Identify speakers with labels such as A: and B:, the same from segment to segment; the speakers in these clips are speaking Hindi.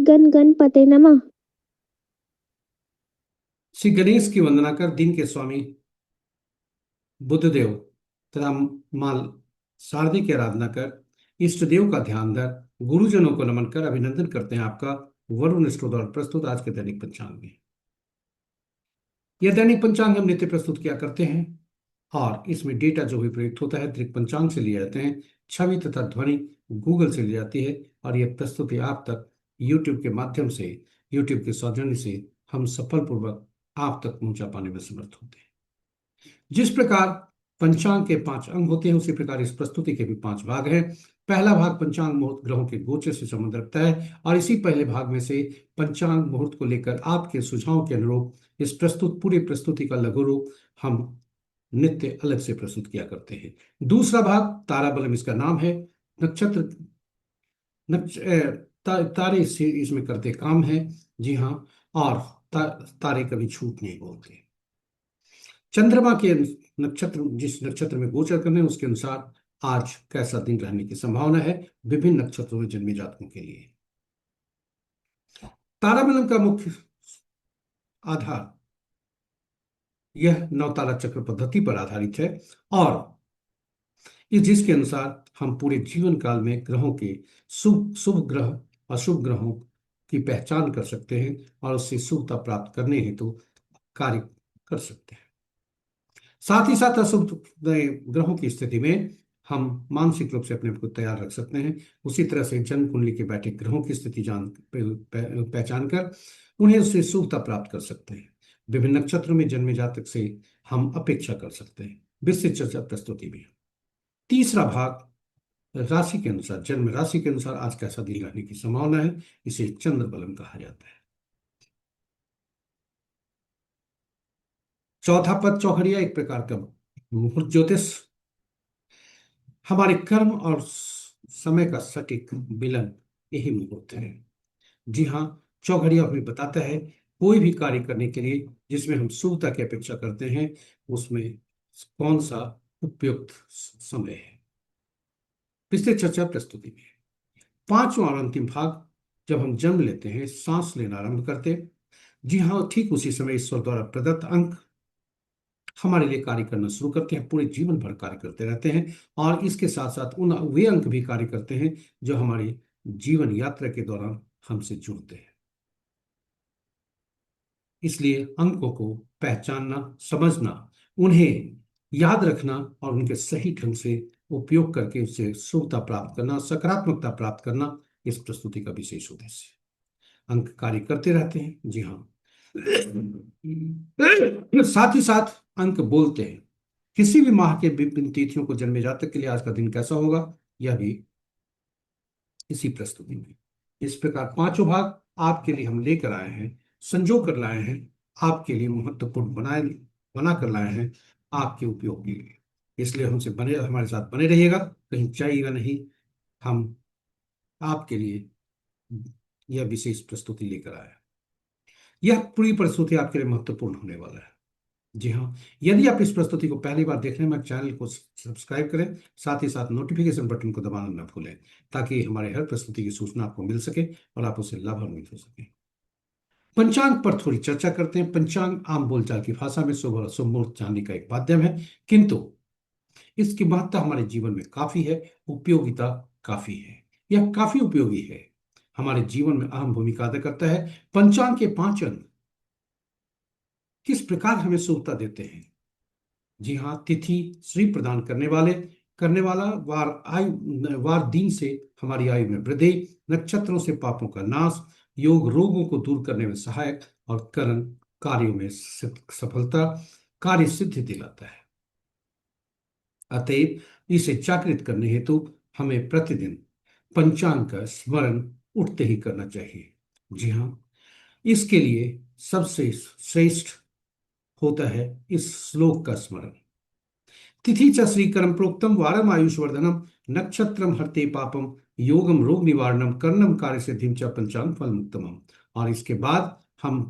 A: गण गणपते नमः।
B: श्री गणेश की वंदना कर, दिन के स्वामी बुद्धदेव तथा मां शारदे की आराधना कर, इष्ट देव का ध्यान धर, गुरुजनों को नमन कर अभिनंदन करते हैं आपका वरुण स्टोर द्वारा प्रस्तुत आज के दैनिक पंचांग में। यह दैनिक पंचांग हम नित्य प्रस्तुत किया करते हैं और इसमें डेटा जो भी प्रयुक्त होता है दृक पंचांग से लिए जाते हैं, छवि तथा ध्वनि गूगल से ली जाती है और यह प्रस्तुति आप तक यूट्यूब के माध्यम से, यूट्यूब के सौजन्य से हम सफलपूर्वक आप तक पहुंचा पाने में समर्थ होते हैं। जिस प्रकार पंचांग के 5 अंग होते हैं उसी प्रकार इस प्रस्तुति के भी 5 भाग हैं। पहला भाग पंचांग मुहूर्त ग्रहों के गोचर से संबंध रखता है और इसी पहले भाग में से पंचांग मुहूर्त को लेकर आपके सुझाव के अनुरूप इस पूरी प्रस्तुति का लघु रूप हम नित्य अलग से प्रस्तुत किया करते हैं। दूसरा भाग ताराबलम इसका नाम है। नक्षत्र तारे से इसमें करते काम है। जी हाँ। और तारे कभी झूठ नहीं बोलते। चंद्रमा के नक्षत्र जिस नक्षत्र में गोचर करने उसके अनुसार आज कैसा दिन रहने की संभावना है विभिन्न नक्षत्रों में जन्मे जातकों के लिए। तारामंडल का मुख्य आधार यह नवतारा चक्र पद्धति पर आधारित है और इस जिसके अनुसार हम पूरे जीवन काल में ग्रहों के शुभ शुभ ग्रह अशुभ ग्रहों की पहचान कर सकते हैं और उससे शुभता प्राप्त करने हेतु कार्य कर सकते हैं। साथ ही साथ अशुभ ग्रहों की स्थिति में हम मानसिक रूप से अपने आप को तैयार रख सकते हैं। उसी तरह से जन्म कुंडली के बैठे ग्रहों की स्थिति पहचान कर उन्हें उससे शुभता प्राप्त कर सकते हैं। विभिन्न नक्षत्रों में जन्मे जातक से हम अपेक्षा कर सकते हैं। विस्तृत चर्चा प्रस्तुति में तीसरा भाग राशि के अनुसार, जन्म राशि के अनुसार आज कैसा दिन रहने की संभावना है, इसे चंद्र बलम कहा जाता है। चौथा पद चौखड़िया एक प्रकार का मुहूर्त ज्योतिष हमारे कर्म और समय का सटीक मिलन यही मुहूर्त है। जी हाँ। चौघड़िया हमें बताता है कोई भी कार्य करने के लिए जिसमें हम शुभता की अपेक्षा करते हैं उसमें कौन सा उपयुक्त समय है। पिछले चर्चा प्रस्तुति में पांचवा और अंतिम भाग जब हम जन्म लेते हैं, सांस लेना आरंभ करते हैं। जी हाँ, ठीक उसी समय ईश्वर द्वारा प्रदत्त अंक हमारे लिए कार्य करना शुरू करते हैं, पूरे जीवन भर कार्य करते रहते हैं और इसके साथ साथ उन वे अंक भी कार्य करते हैं जो हमारी जीवन यात्रा के दौरान हमसे जुड़ते हैं। इसलिए अंकों को पहचानना, समझना, उन्हें याद रखना और उनके सही ढंग से उपयोग करके उससे शुभता प्राप्त करना, सकारात्मकता प्राप्त करना इस प्रस्तुति का विशेष उद्देश्य है। अंक कार्य करते रहते हैं। जी हाँ। साथ ही साथ अंक बोलते हैं। किसी भी माह के विभिन्न तिथियों को जन्मे जातक के लिए आज का दिन कैसा होगा यह भी इसी प्रस्तुति में। इस प्रकार पांचों भाग आपके लिए हम लेकर आए हैं, संजो कर लाए हैं, आपके लिए महत्वपूर्ण बना कर लाए हैं, आपके उपयोग के लिए। इसलिए हमसे बने, हमारे साथ बने रहिएगा, कहीं जाइएगा नहीं। हम आपके लिए यह विशेष प्रस्तुति लेकर आए हैं। यह पूरी प्रस्तुति आपके लिए महत्वपूर्ण होने वाला है। जी हाँ। यदि आप इस प्रस्तुति को पहली बार देख रहे हैं, चैनल को सब्सक्राइब करें, साथ ही साथ नोटिफिकेशन बटन को दबाना न भूलें ताकि हमारे हर प्रस्तुति की सूचना आपको मिल सके और आप उससे लाभान्वित हो सकें। पंचांग पर थोड़ी चर्चा करते हैं। पंचांग आम बोलचाल की भाषा में शुभ और अशुभ मुहूर्त जानने का एक माध्यम है, किंतु इसकी महत्ता हमारे जीवन में काफी है, उपयोगिता काफी है। यह काफी उपयोगी है, हमारे जीवन में अहम भूमिका अदा करता है। पंचांग के 5 अंग किस प्रकार हमें शुभता देते हैं। जी हाँ, तिथि श्री प्रदान करने वाला, वार दिन से हमारी आयु में वृद्धि, नक्षत्रों से पापों का नाश, योग रोगों को दूर करने में सहायक और करण कार्यों में सफलता, कार्य सिद्धि दिलाता है। अतएव इसे जागृत करने हेतु हमें प्रतिदिन पंचांग का स्मरण उठते ही करना चाहिए। जी हाँ। इसके लिए सबसे श्रेष्ठ होता है इस श्लोक का स्मरण। तिथि च श्रीकरम प्रोक्तम वारम आयुष्वर्धनम नक्षत्रम हरते पापम योगम रोग निवारणम कर्णम कार्य सिद्धिम च पंचांग फल मुक्तमम। और इसके बाद हम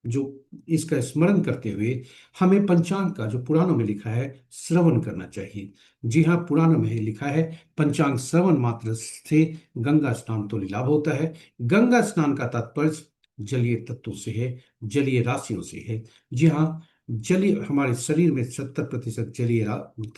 B: जो इसका स्मरण करते हुए हमें पंचांग का जो पुराणों में लिखा है श्रवण करना चाहिए। जी हाँ, पुराणों में ही लिखा है, पंचांग श्रवण मात्र से गंगा स्नान तो लाभ होता है। गंगा स्नान का तात्पर्य जलीय तत्वों से है, जलीय राशियों से है। जी हाँ, जलीय हमारे शरीर में 70% जलीय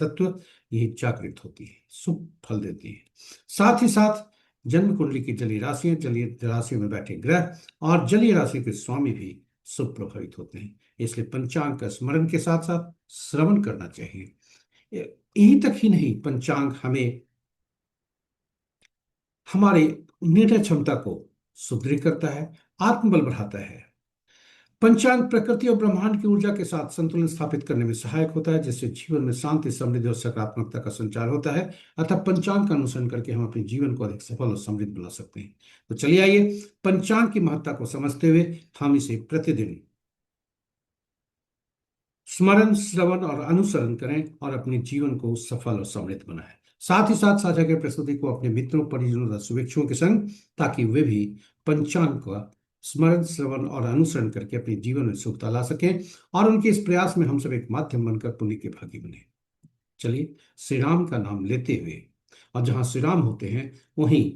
B: तत्व ये जागृत होती है, शुभ फल देती है। साथ ही साथ जन्म कुंडली की जलीय राशियां, जलीय राशियों में बैठे ग्रह और जलीय राशि के स्वामी भी शुभ प्रभावित होते हैं। इसलिए पंचांग का स्मरण के साथ साथ श्रवण करना चाहिए। यहीं तक ही नहीं, पंचांग हमें हमारे निर्णय क्षमता को सुदृढ़ करता है, आत्मबल बढ़ाता है। पंचांग प्रकृति और ब्रह्मांड की ऊर्जा के साथ संतुलन स्थापित करने में सहायक होता है, जिससे जीवन में शांति, समृद्धि और सकारात्मकता का संचार होता है। अतः पंचांग का अनुसरण करके हम अपने जीवन को अधिक सफल और समृद्ध बना सकते हैं। तो चलिए आइए पंचांग की महत्ता को समझते हुए हम इसे प्रतिदिन स्मरण, श्रवण और अनुसरण करें और अपने जीवन को सफल और समृद्ध बनाएं। साथ ही साथ साझा करें प्रस्तुति को अपने मित्रों, परिजनों तथा शुभेच्छुओं के संग, ताकि वे भी पंचांग का स्मरण, श्रवण और अनुसरण करके अपने जीवन में सुखता ला सकें और उनके इस प्रयास में हम सब एक माध्यम बनकर पुण्य के भागी बने। चलिए श्री राम का नाम लेते हुए, और जहां श्री राम होते हैं वहीं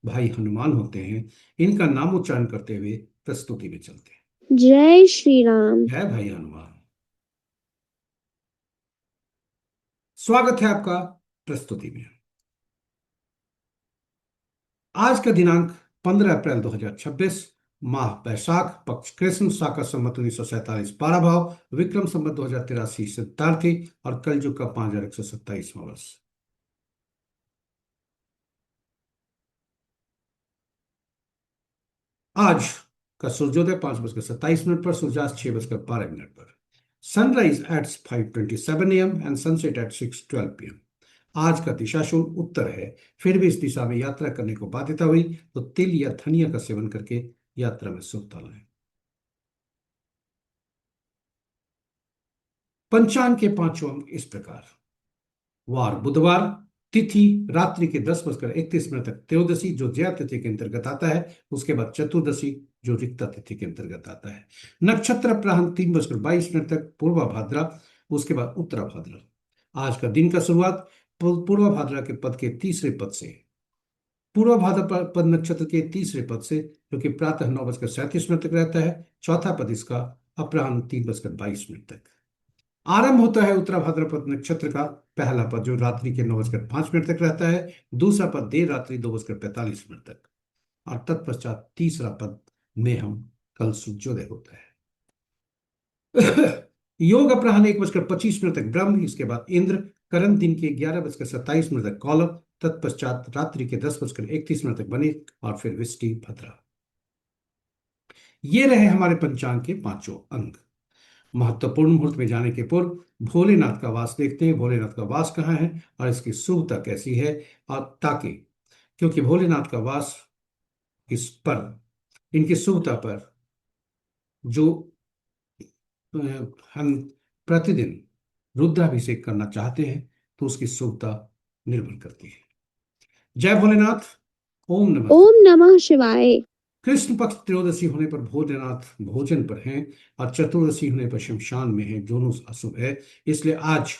B: भाई हनुमान होते हैं, इनका नामोच्चारण करते हुए प्रस्तुति में चलते हैं।
A: जय श्री राम।
B: जय भाई हनुमान। स्वागत है आपका प्रस्तुति में। आज का दिनांक 15 अप्रैल 2026, माह बैसाख, पक्ष कृष्ण, शाका संवत 1947 12 भाव, विक्रम संवत 2083 सिद्धार्थी और कलयुग का 5127वां वर्ष। आज का सूर्योदय 5:27 पर, सूर्यास्त 6:12 पर। Sunrise at 5:27 AM and sunset at 6:12 PM। आज का दिशाशूल उत्तर है, फिर भी इस दिशा में यात्रा करने को बाध्यता हुई तो तिल या धनिया का सेवन करके यात्रा में शुभता लाएं। पंचांग के पांचों अंक इस प्रकार: वार बुधवार, तिथि रात्रि के 10:31 तक त्रयोदशी जो जया तिथि के अंतर्गत आता है, उसके बाद चतुर्दशी जो रिक्ता तिथि के अंतर्गत आता है। नक्षत्र अपराह्न 3:22 तक पूर्वा भाद्रा, उसके बाद उत्तरा भाद्रा। आज का दिन का शुरुआत पूर्वा भाद्रा के पद के तीसरे पद से, पूर्व भाद्रपद पद नक्षत्र के तीसरे पद से, जो कि प्रातः 9:37 तक रहता है। चौथा पद इसका अपराह्न 3:22 तक। आरंभ होता है उत्तरा भाद्रपद नक्षत्र का पहला पद, जो रात्रि के 9:05 तक रहता है। दूसरा पद देर रात्रि 2:45 तक, और तत्पश्चात तीसरा पद में हम कल सूर्योदय होता है। योग अपराह्न 1:25 तक ब्रह्म, इसके बाद इंद्र, करण दिन के 11:27 तक कौलव, तत्पश्चात रात्रि के 10:31 तक बने, और फिर विष्टि भद्रा। ये रहे हमारे पंचांग के पांचों अंग। महत्वपूर्ण मुहूर्त में जाने के पूर्व भोलेनाथ का वास देखते हैं। भोलेनाथ का वास कहाँ है और इसकी शुभता कैसी है, और ताकि, क्योंकि भोलेनाथ का वास इस पर, इनकी शुभता पर जो हम प्रतिदिन रुद्राभिषेक करना चाहते हैं तो उसकी शुभता निर्भर करती है। जय भोलेनाथ। ओम नमः
A: ओम
B: शिवाय।
A: नमः शिवाय।
B: कृष्ण पक्ष त्रयोदशी होने पर भोलेनाथ भोजन पर हैं और चतुर्दशी होने पर शमशान में है, दोनों अशुभ है। इसलिए आज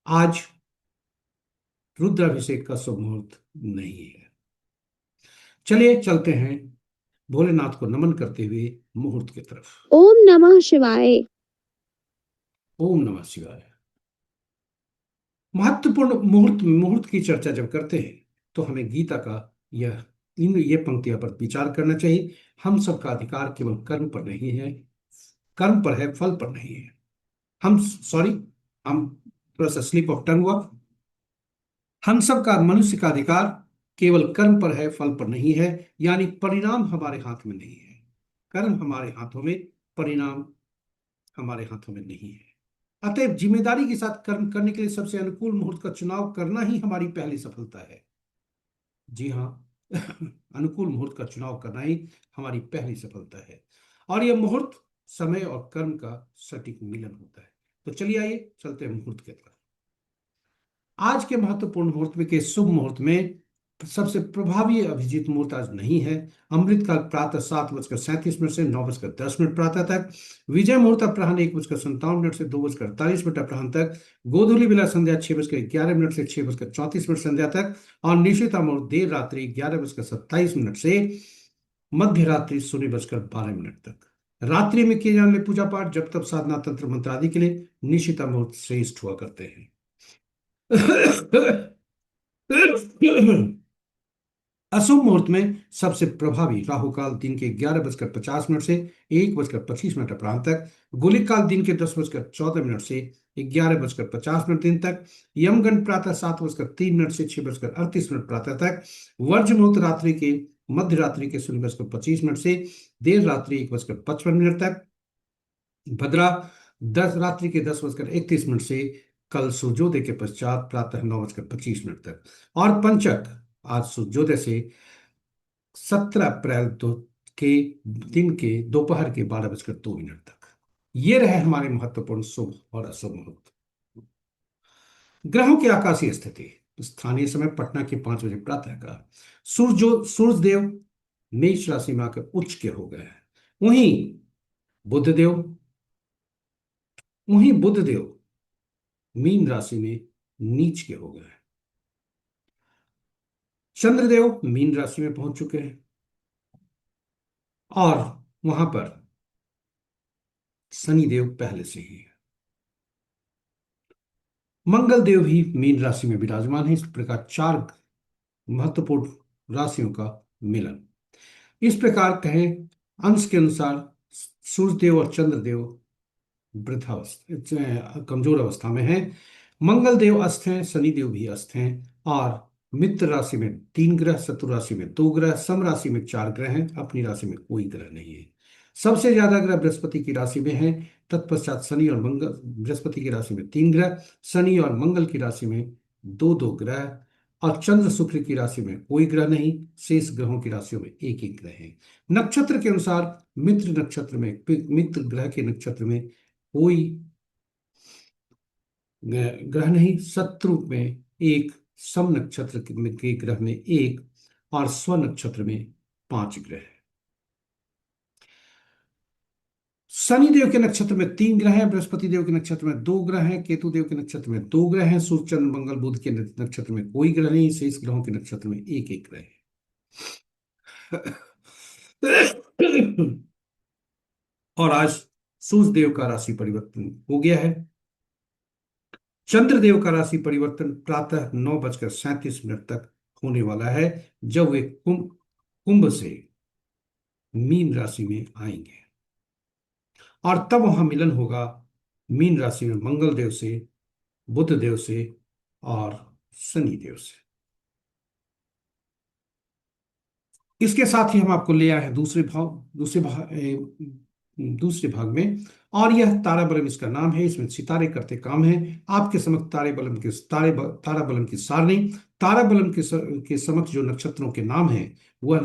B: आज रुद्राभिषेक का शुभ मुहूर्त नहीं है। चलिए चलते हैं भोलेनाथ को नमन करते हुए मुहूर्त की तरफ।
A: ओम नमः शिवाय।
B: ओम नमः शिवाय। महत्वपूर्ण मुहूर्त मुहूर्त की चर्चा जब करते हैं तो हमें गीता का यह इन ये पंक्तियों पर विचार करना चाहिए। हम सबका अधिकार केवल कर्म पर नहीं है, कर्म पर है, फल पर नहीं है। हम सॉरी हम थोड़ा सा स्लिप ऑफ टंग हुआ। हम सबका मनुष्य का अधिकार केवल कर्म पर है, फल पर नहीं है। यानी परिणाम हमारे हाथ में नहीं है। कर्म हमारे हाथों में, परिणाम हमारे हाथों में नहीं है। अतएव जिम्मेदारी के साथ कर्म करने के लिए सबसे अनुकूल मुहूर्त का चुनाव करना ही हमारी पहली सफलता है। जी हाँ, अनुकूल मुहूर्त का चुनाव करना ही हमारी पहली सफलता है, और यह मुहूर्त समय और कर्म का सटीक मिलन होता है। तो चलिए आइए चलते हैं मुहूर्त की तरफ। आज के महत्वपूर्ण मुहूर्त में, के शुभ मुहूर्त में सबसे प्रभावी अभिजीत मुहूर्त आज नहीं है। अमृतकाल प्रातः 7:37 से 9:10 प्रातः तक। विजय मुहूर्त अपराह्न 1:57 से 2:48 अपराह्न तक। गोधूली बेला संध्या 6:11 से 6:34 संध्या तक। और निशिता मुहूर्त देर रात्रि 11:27 से मध्य रात्रि 0:12 तक। रात्रि में किए जाने वाले पूजा पाठ जब तब साधना तंत्र मंत्र आदि के लिए निशिता मुहूर्त श्रेष्ठ हुआ करते हैं। अशुभ मुहूर्त में सबसे प्रभावी राहु काल दिन के 11:50 से 1:25 अपराह्न तक। गुलिक काल दिन के 10:14 से 11:50 दिन तक। यमगंड प्रातः 7:03 से 6:38 प्रातः तक। वर्ज मुहूर्त रात्रि के मध्य रात्रि के 0:25 से देर रात्रि 1:55 तक। भद्रा रात्रि के 10:31 से कल सूर्योदय के पश्चात प्रातः 9:25 तक। और पंचक आज सूर्योदय से 17 अप्रैल के दिन के दोपहर के 12:02 तक। ये रहे हमारे महत्वपूर्ण शुभ और अशुभ मुहूर्त। ग्रहों की आकाशीय स्थिति। स्थानीय समय पटना के 5 बजे प्रातः का सूर्यदेव मेष राशि में आकर उच्च के हो गए हैं। वहीं बुधदेव वहीं बुधदेव मीन राशि में नीच के हो गए हैं। चंद्रदेव मीन राशि में पहुंच चुके हैं और वहां पर शनिदेव पहले से ही है। मंगल देव भी मीन राशि में विराजमान है। इस प्रकार 4 महत्वपूर्ण राशियों का मिलन। इस प्रकार कहें अंश के अनुसार सूर्यदेव और चंद्रदेव वृद्धावस्था कमजोर अवस्था में है। मंगल देव अस्त हैं, शनिदेव भी अस्त हैं। और मित्र राशि में 3 ग्रह, शत्रु राशि में 2 ग्रह, सम राशि में 4 ग्रह हैं, अपनी राशि में कोई ग्रह नहीं है। सबसे ज्यादा ग्रह बृहस्पति की राशि में है। तत्पश्चात शनि और मंगल। बृहस्पति की राशि में 3 ग्रह, शनि और मंगल की राशि में 2-2 ग्रह। और चंद्र शुक्र की राशि में कोई ग्रह नहीं। शेष ग्रहों की राशियों में एक एक ग्रह है। नक्षत्र के अनुसार मित्र ग्रह के नक्षत्र में कोई ग्रह नहीं। शत्रु में एक, सम नक्षत्र के ग्रह में एक और स्व नक्षत्र में 5 ग्रह है। शनि देव के नक्षत्र में 3 ग्रह हैं, बृहस्पति देव के नक्षत्र में 2 ग्रह हैं, केतु देव के नक्षत्र में 2 ग्रह हैं, सूर्य चंद्र मंगल बुध के नक्षत्र में कोई ग्रह नहीं। शेष ग्रहों के नक्षत्र में एक एक ग्रह है। और आज सूर्य देव का राशि परिवर्तन हो गया है। चंद्रदेव का राशि परिवर्तन प्रातः 9:37 तक होने वाला है, जब वे कुंभ से मीन राशि में आएंगे। और तब वहां मिलन होगा मीन राशि में मंगल देव से, बुध देव से और शनि देव से। इसके साथ ही हम आपको ले आए हैं दूसरे भाग में। और यह तारा बलम इसका नाम है। इसमें सितारे करते काम है। आपके समक्ष तारा बलम की सारणी। तारा बलम के समक्ष जो नक्षत्रों के नाम है वह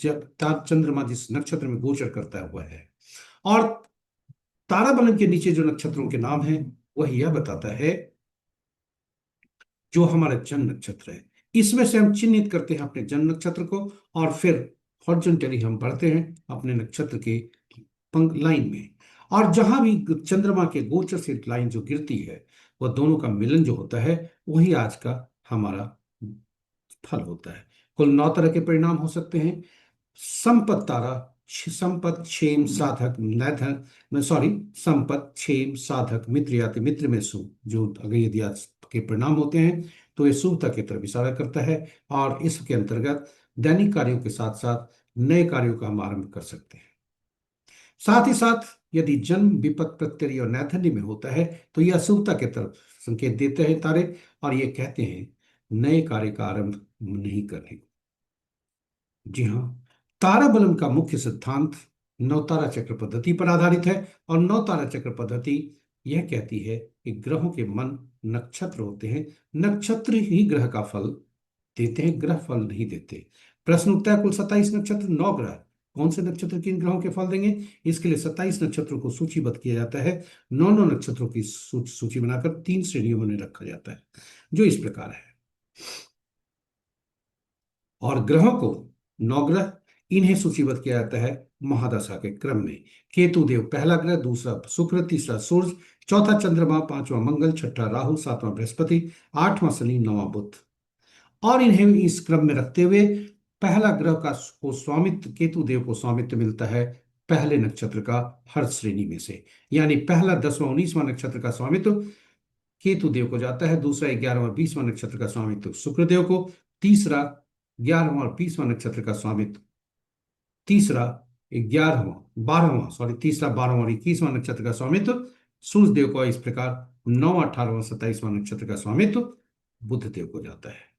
B: जब चंद्रमा जिस नक्षत्र में गोचर करता है वह है। और तारा बलम के नीचे जो नक्षत्रों के नाम है वह यह बताता है जो हमारा जन्म नक्षत्र है। इसमें से हम चिन्हित करते हैं अपने जन्म नक्षत्र को और फिर हॉरिजॉन्टली हम बढ़ते हैं अपने नक्षत्र के लाइन में। और जहां भी चंद्रमा के गोचर से लाइन जो गिरती है वह दोनों का मिलन जो होता है वही आज का हमारा फल होता है। कुल 9 तरह के परिणाम हो सकते हैं। संपत तारा संपत क्षेम साधक नैधन सॉरी संपत क्षेम साधक मित्र याति मित्र में शुभ, जो अगर यदि आज के परिणाम होते हैं तो ये शुभता की तरफ इशारा करता है। और इसके अंतर्गत दैनिक कार्यों के साथ साथ नए कार्यों का हम आरंभ कर सकते हैं। साथ ही साथ यदि जन्म विपत प्रत्यय और नैथन्य में होता है तो यह अशुभता की तरफ संकेत देते हैं तारे, और ये कहते हैं नए कार्य का आरंभ नहीं करने को। जी हाँ, तारा बलम का मुख्य सिद्धांत नवतारा चक्र पद्धति पर आधारित है। और नवतारा चक्र पद्धति यह कहती है कि ग्रहों के मन नक्षत्र होते हैं। नक्षत्र ही ग्रह का फल देते हैं, ग्रह फल नहीं देते। प्रश्न उठता है कुल 27 नक्षत्र, 9 ग्रह, कौन से नक्षत्र किन ग्रहों के फल देंगे? इसके लिए 27 नक्षत्रों को सूचीबद्ध किया जाता है। 9 नक्षत्रों की सूची बनाकर 3 श्रेणियों में रखा जाता है, जो इस प्रकार है। और ग्रहों को, नवग्रह, इन्हें सूचीबद्ध किया जाता है महादशा के क्रम में। केतु देव पहला ग्रह, दूसरा शुक्र, तीसरा सूर्य, चौथा चंद्रमा, पांचवा मंगल, छठा राहु, सातवां बृहस्पति, आठवां शनि, नौवां बुध। और इन्हें इस क्रम में रखते हुए पहला ग्रह का को स्वामित्व, केतु देव को स्वामित्व मिलता है पहले नक्षत्र का हर श्रेणी में से। यानी पहला 10वां 19वां नक्षत्र का स्वामित्व केतु देव को जाता है, दूसरा 11वां 20वां नक्षत्र का स्वामित्व शुक्र देव को, तीसरा 11वां और 20वां नक्षत्र का स्वामित्व, तीसरा 11वां 12वां सॉरी तीसरा 12वां और 21वां नक्षत्र का स्वामित्व सूर्य देव को। इस प्रकार 9वां 18वां 27वां नक्षत्र का स्वामित्व बुध देव को जाता है।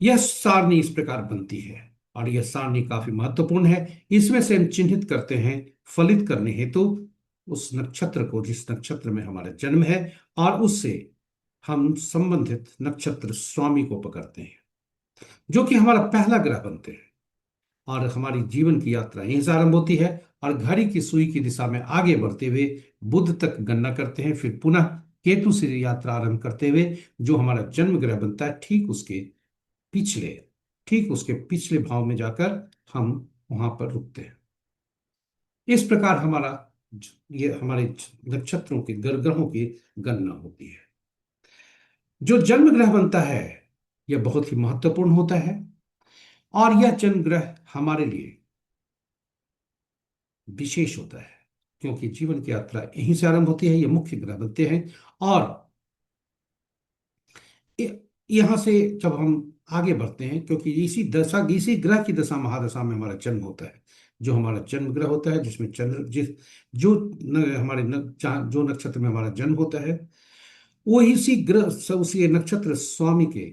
B: यह सारणी इस प्रकार बनती है और यह सारणी काफी महत्वपूर्ण है। इसमें से हम चिन्हित करते हैं फलित करने हेतु उस नक्षत्र को जिस नक्षत्र में हमारा जन्म है, और उससे हम संबंधित नक्षत्र स्वामी को पकड़ते हैं, जो कि हमारा पहला ग्रह बनते हैं। और हमारी जीवन की यात्रा यहीं से आरंभ होती है और घड़ी की सुई की दिशा में आगे बढ़ते हुए बुध तक गणना करते हैं, फिर पुनः केतु से यात्रा आरंभ करते हुए जो हमारा जन्म ग्रह बनता है पिछले ठीक उसके पिछले भाव में जाकर हम वहां पर रुकते हैं। इस प्रकार ये हमारे नक्षत्रों के ग्रहों की गणना होती है। जो जन्म ग्रह बनता है यह बहुत ही महत्वपूर्ण होता है और यह जन्म ग्रह हमारे लिए विशेष होता है, क्योंकि जीवन की यात्रा यहीं से आरंभ होती है। ये मुख्य ग्रह बनते हैं और यहां से जब हम आगे बढ़ते हैं, क्योंकि इसी ग्रह की दशा महादशा में हमारा जन्म होता है। जो हमारा जन्म ग्रह होता है जिसमें चंद्र जिस जो जो नक्षत्र में हमारा जन्म होता है वो इसी ग्रह उसी नक्षत्र स्वामी के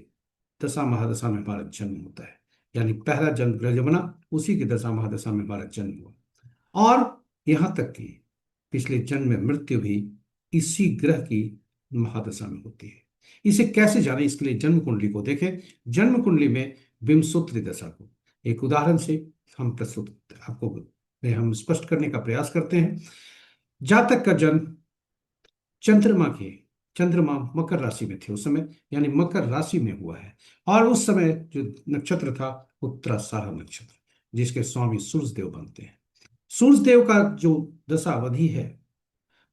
B: दशा महादशा में हमारा जन्म होता है। यानी पहला जन्म ग्रह जो बना उसी की दशा महादशा में हमारा जन्म हुआ। और यहां तक कि पिछले जन्म में मृत्यु भी इसी ग्रह की महादशा में होती है। इसे कैसे जाने, इसके लिए जन्म कुंडली को देखें। जन्म कुंडली में विंशोत्तरी दशा को एक उदाहरण से हम स्पष्ट करने का प्रयास करते हैं। जातक का जन्म चंद्रमा मकर राशि में थे उस समय, यानी मकर राशि में हुआ है, और उस समय जो नक्षत्र था उत्तराषाढ़ नक्षत्र, जिसके स्वामी सूर्यदेव बनते हैं। सूर्यदेव का जो दशा अवधि है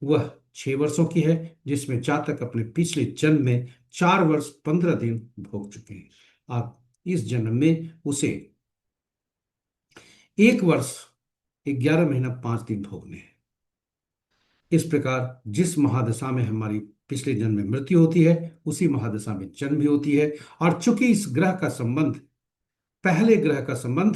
B: वह 6 वर्षों की है, जिसमें जातक अपने पिछले जन्म में 4 वर्ष 15 दिन भोग चुके हैं। अब इस जन्म में उसे 1 वर्ष 11 महीना 5 दिन भोगने हैं। इस प्रकार जिस महादशा में हमारी पिछले जन्म में मृत्यु होती है उसी महादशा में जन्म भी होती है। और चूंकि इस ग्रह का संबंध, पहले ग्रह का संबंध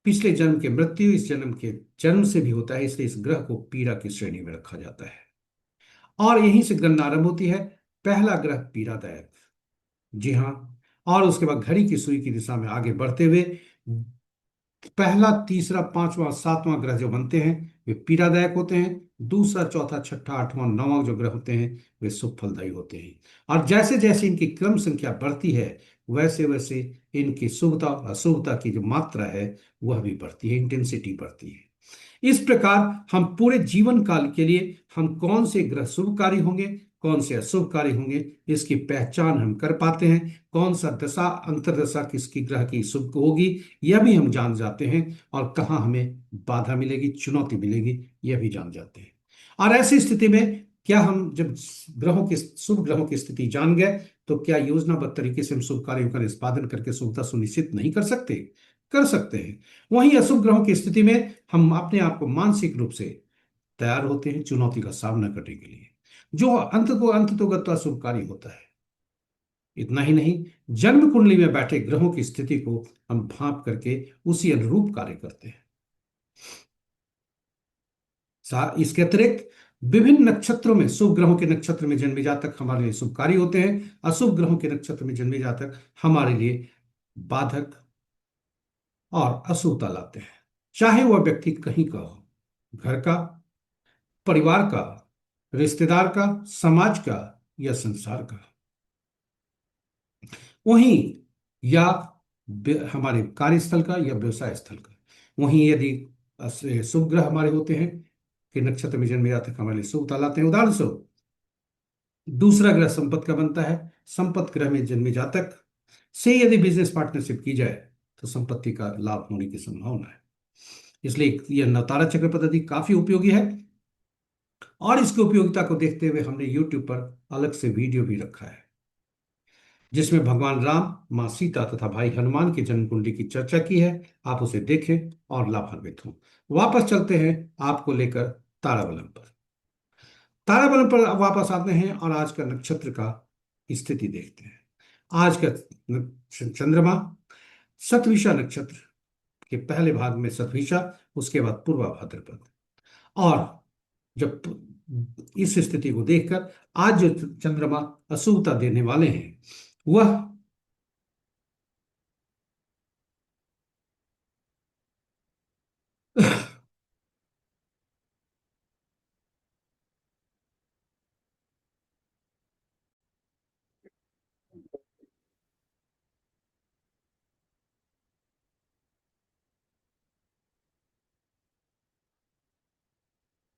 B: पिछले जन्म के मृत्यु इस जन्म के जन्म से भी होता है, इसलिए इस ग्रह को पीड़ा की श्रेणी में रखा जाता है। और यहीं से गणना आरंभ होती है। पहला ग्रह पीड़ादायक, जी हाँ। और उसके बाद घड़ी की सुई की दिशा में आगे बढ़ते हुए पहला, तीसरा, पांचवा, सातवां ग्रह जो बनते हैं वे पीड़ादायक होते हैं। दूसरा, चौथा, छठा, आठवां, नौवां जो ग्रह होते हैं वे शुभ फलदायी होते हैं। और जैसे जैसे इनकी क्रम संख्या बढ़ती है वैसे वैसे इनकी शुभता और अशुभता की जो मात्रा है वह भी बढ़ती है, इंटेंसिटी बढ़ती है। इस प्रकार हम पूरे जीवन काल के लिए हम कौन से ग्रह शुभकारी होंगे, कौन से अशुभकारी होंगे, इसकी पहचान हम कर पाते हैं। कौन सा दशा अंतरदशा किसकी ग्रह की शुभ होगी यह भी हम जान जाते हैं, और कहाँ हमें बाधा मिलेगी, चुनौती मिलेगी यह भी जान जाते हैं। और ऐसी स्थिति में क्या हम जब शुभ ग्रहों की स्थिति जान गए तो क्या योजनाबद्ध तरीके से हम शुभ कार्यों का निष्पादन करके शुभता सुनिश्चित नहीं कर सकते? कर सकते हैं। वहीं अशुभ ग्रहों की स्थिति में हम अपने आप को मानसिक रूप से तैयार होते हैं चुनौती का सामना करने के लिए, जो अंत तो गत्वा शुभकारी होता है। इतना ही नहीं, जन्म कुंडली में बैठे ग्रहों की स्थिति को हम भांप करके उसी अनुरूप कार्य करते हैं। इसके अतिरिक्त विभिन्न नक्षत्रों में, शुभ ग्रहों के नक्षत्र में जन्मे जातक हमारे लिए शुभकारी होते हैं, अशुभ ग्रहों के नक्षत्र में जन्मे जातक हमारे लिए बाधक और अशुभता लाते हैं। चाहे वह व्यक्ति कहीं का हो, घर का, परिवार का, रिश्तेदार का, समाज का या संसार का, वहीं या हमारे कार्यस्थल का या व्यवसाय स्थल का। वहीं यदि शुभ ग्रह हमारे होते हैं कि नक्षत्र में जन्मे जातक हमारे लिए शुभता लाते हैं। उदाहरण स्वरूप दूसरा ग्रह संपत्ति का बनता है। संपत्ति ग्रह में जन्मे जातक से यदि बिजनेस पार्टनरशिप की जाए तो संपत्ति का लाभ होने की संभावना है। इसलिए यह नवतारा चक्र पद्धति काफी उपयोगी है, और इसकी उपयोगिता को देखते हुए हमने YouTube पर अलग से वीडियो भी रखा है, जिसमें भगवान राम, मां सीता तथा भाई हनुमान की जन्म कुंडली की चर्चा की है। आप उसे देखें और लाभान्वित हों। वापस चलते हैं आपको लेकर ताराबलम पर। ताराबलम पर वापस आते हैं और आज का नक्षत्र का स्थिति देखते हैं। आज का चंद्रमा शतभिषा नक्षत्र के पहले भाग में शतभिषा, उसके बाद पूर्वा भाद्रपद। और जब इस स्थिति को देखकर आज जो चंद्रमा अशुभता देने वाले हैं वह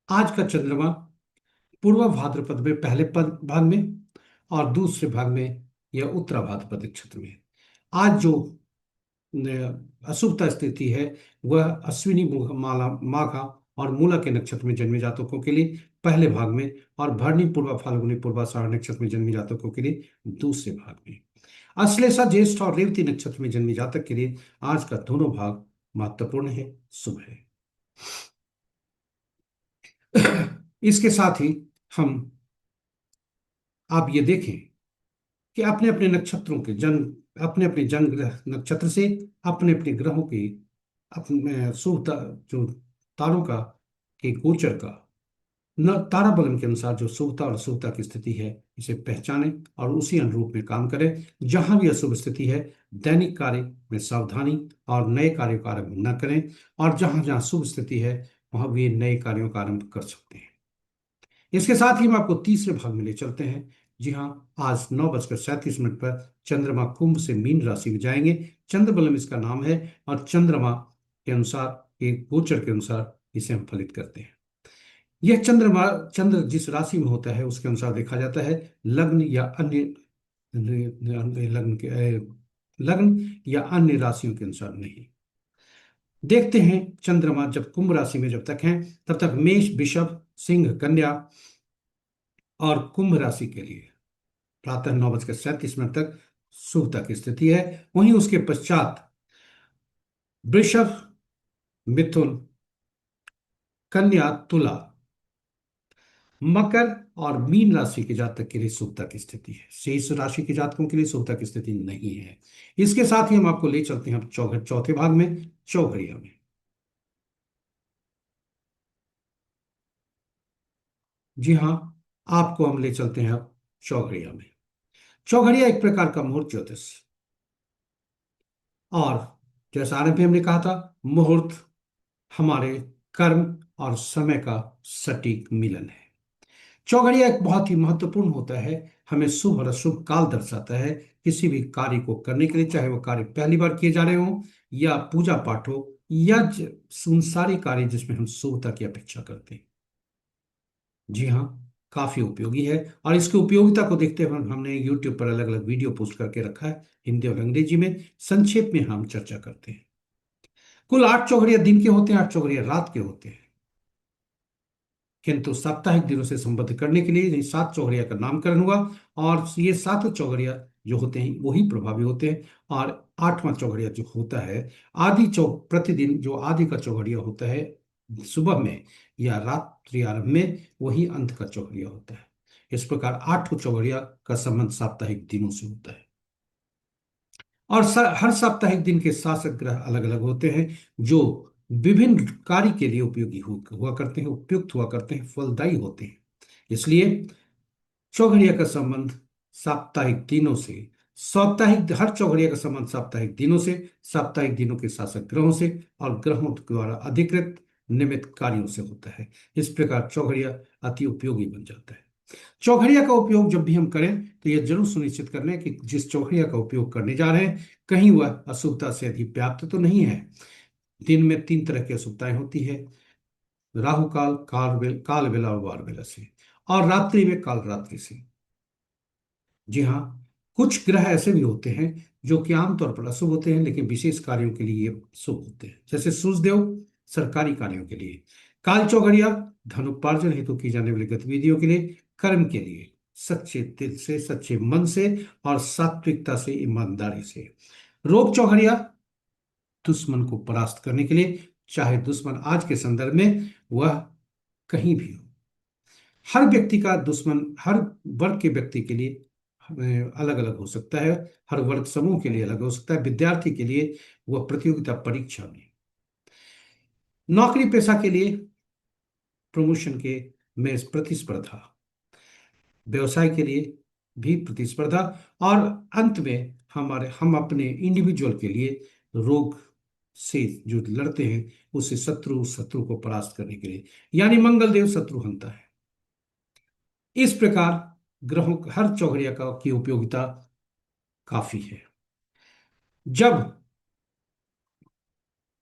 B: आज का चंद्रमा पूर्व भाद्रपद में पहले पद भाग में और दूसरे भाग में यह उत्तरा भाद्रपद नक्षत्र में है। आज जो अशुभता स्थिति है वह अश्विनी माला माघा और मूला के नक्षत्र में जन्मे जातकों के लिए पहले भाग में, और भरणी पूर्वा फाल्गुनी पूर्वाषाढ़ नक्षत्र में जन्मे जातकों के लिए दूसरे भाग में। अश्लेषा ज्येष्ठ और रेवती नक्षत्र में जन्मे जातक के लिए आज का दोनों भाग महत्वपूर्ण है, शुभ है। इसके साथ ही हम आप ये देखें कि अपने अपने नक्षत्रों के जन्म, अपने अपने जन्म ग्रह नक्षत्र से अपने अपने ग्रहों के अपने शुभ जो तारों का के गोचर का न तारा बलन के अनुसार जो शुभता और अशुभता की स्थिति है इसे पहचानें और उसी अनुरूप में काम करें। जहां भी अशुभ स्थिति है दैनिक कार्य में सावधानी और नए कार्यों का आरंभ न करें, और जहां जहां शुभ स्थिति है वहां भी नए कार्यों का आरंभ कर सकते हैं। इसके साथ ही हम आपको तीसरे भाग में ले चलते हैं। जी हाँ, आज 9:37 पर चंद्रमा कुंभ से मीन राशि में जाएंगे। चंद्रबलम इसका नाम है, और चंद्रमा के अनुसार एक गोचर के अनुसार इसे हम फलित करते हैं। यह चंद्रमा चंद्र जिस राशि में होता है उसके अनुसार देखा जाता है, लग्न या अन्य लग्न के लग्न या अन्य राशियों के अनुसार नहीं। देखते हैं चंद्रमा जब कुंभ राशि में जब तक हैं तब तक मेष, वृषभ, सिंह, कन्या और कुंभ राशि के लिए प्रातः 9:37 तक शुभता की स्थिति है। वहीं उसके पश्चात वृषभ, मिथुन, कन्या, तुला, मकर और मीन राशि के जातक के लिए शुभता की स्थिति है। शेष राशि के जातकों के लिए शुभता की स्थिति नहीं है। इसके साथ ही हम आपको ले चलते हैं अब चौथे भाग में, चौघड़िया में। जी हाँ, आपको हम ले चलते हैं अब चौघड़िया में। चौघड़िया एक प्रकार का मुहूर्त ज्योतिष, और जैसा आरंभ में हमने कहा था, मुहूर्त हमारे कर्म और समय का सटीक मिलन है। चौघड़िया एक बहुत ही महत्वपूर्ण होता है, हमें शुभ और अशुभ काल दर्शाता है किसी भी कार्य को करने के लिए, चाहे वो कार्य पहली बार किए जा रहे हों या पूजा पाठ हो या संसारी कार्य जिसमें हम शुभता की अपेक्षा करते हैं। जी हाँ, काफी उपयोगी है, और इसकी उपयोगिता को देखते हुए हमने YouTube पर अलग अलग वीडियो पोस्ट करके रखा है, हिंदी और अंग्रेजी में। संक्षेप में हम चर्चा करते हैं। कुल 8 चौघड़िया दिन के होते हैं, 8 चौघड़िया रात के होते हैं, किंतु साप्ताहिक दिनों से संबद्ध करने के लिए ये 7 चौघड़िया का नामकरण हुआ, और ये 7 चौघड़िया जो होते हैं वही प्रभावी होते हैं। और 8वां चौघड़िया जो होता है, आदि चौक प्रतिदिन जो आदि का चौघड़िया होता है सुबह में या रात्रि आरंभ में, वही अंत का चौघड़िया होता है। इस प्रकार 8 चौघड़िया का संबंध साप्ताहिक दिनों से होता है। और हर साप्ताहिक दिन के शासक ग्रह अलग अलग होते हैं जो विभिन्न कार्य के लिए उपयोगी हुआ करते हैं, उपयुक्त हुआ करते हैं, फलदायी होते हैं। इसलिए चौघड़िया का संबंध साप्ताहिक दिनों से, साप्ताहिक हर चौघड़िया का संबंध साप्ताहिक दिनों से, साप्ताहिक दिनों के शासक ग्रहों से और ग्रहों द्वारा अधिकृत निमित्त कार्यों से होता है। इस प्रकार चौघड़िया अति उपयोगी बन जाता है। चौघड़िया का उपयोग जब भी हम करें तो यह जरूर सुनिश्चित कर लें कि जिस चौघड़िया का उपयोग करने जा रहे हैं कहीं वह अशुभता से अधिक व्याप्त तो नहीं है। दिन में 3 तरह की अशुभताएं होती है, राहु काल, काल बेला और वार बेला से, और रात्रि में काल रात्रि से। जी हाँ, कुछ ग्रह ऐसे भी होते हैं जो कि आमतौर पर अशुभ होते हैं, लेकिन विशेष कार्यों के लिए ये शुभ होते हैं। जैसे सूर्यदेव सरकारी कार्यों के लिए, काल चौघड़िया धनोपार्जन हेतु की जाने वाली गतिविधियों के लिए, कर्म के लिए, सच्चे दिल से, सच्चे मन से और सात्विकता से, ईमानदारी से। रोग चौघड़िया दुश्मन को परास्त करने के लिए, चाहे दुश्मन आज के संदर्भ में वह कहीं भी हो। हर व्यक्ति का दुश्मन हर वर्ग के व्यक्ति के लिए अलग अलग हो सकता है, हर वर्ग समूह के लिए अलग हो सकता है। विद्यार्थी के लिए वह प्रतियोगिता परीक्षा में, नौकरी पेशा के लिए प्रमोशन के में प्रतिस्पर्धा, व्यवसाय के लिए भी प्रतिस्पर्धा, और अंत में हम अपने इंडिविजुअल के लिए रोग से जो लड़ते हैं, उसे शत्रु को परास्त करने के लिए, यानी मंगल देव शत्रुहंता है। इस प्रकार ग्रहों हर चौघड़िया का की उपयोगिता काफी है। जब